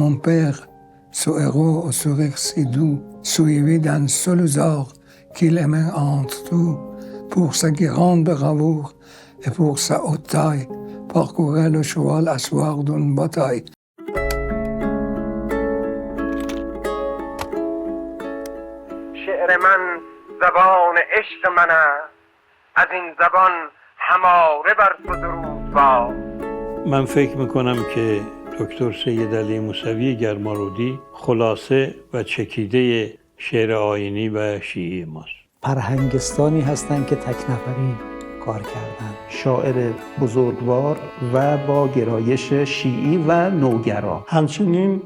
Mon père, ce héros au sourire si doux, suivi d'un seul usard qu'il aimait entre tout, pour sa grande bravoure et pour sa haute taille, parcourait le cheval à soir d'une bataille. شعر من زبان عشق من است، از این زبان هماره بر تو درود باد. من فکر میکنم که دکتر سید علی موسوی گرمارودی خلاصه و چکیده شعر آیینی و شیعی ماست. فرهنگستانی هستند که تک نفری کار کردن. شاعر بزرگوار و با گرایش شیعی و نوگرا. همچنین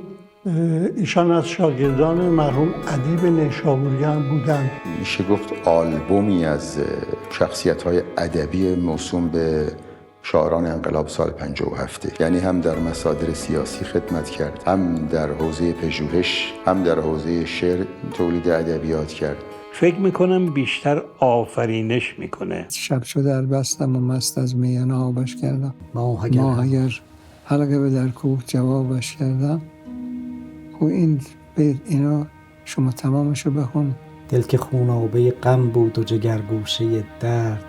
ایشان از شاگردان مرحوم ادیب نیشابوری هم بودند. میشه گفت آلبومی از شخصیت‌های ادبی موسوم به شاعران انقلاب سال 57. یعنی هم در مصادر سیاسی خدمت کرد، هم در حوزه پژوهش، هم در حوزه شعر تولید ادبیات کرد. فکر میکنم بیشتر آفرینش میکنه. شب شد در بستم و مست از میان آبش کردم. ماه اگر حلقه به در کوه جوابش کردم. خب این بیت اینا شما تمامشو بخون. دل که خونابه غم بود و جگرگوشه درد،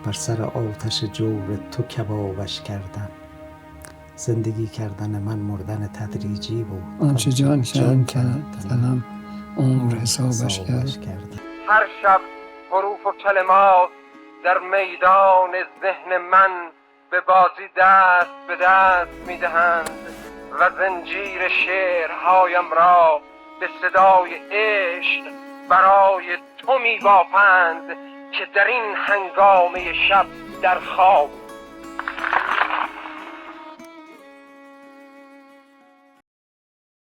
بر سر آتش جور تو کبابش کردم. زندگی کردن من مردن تدریجی بود، آنچه جان کرد تنم عمر حسابش کرد. هر شب حروف و کلمات در میدان ذهن من به بازی دست به دست میدهند و زنجیر شعرهایم را به صدای عشق برای تو میبافند که در این هنگامه شب در خواب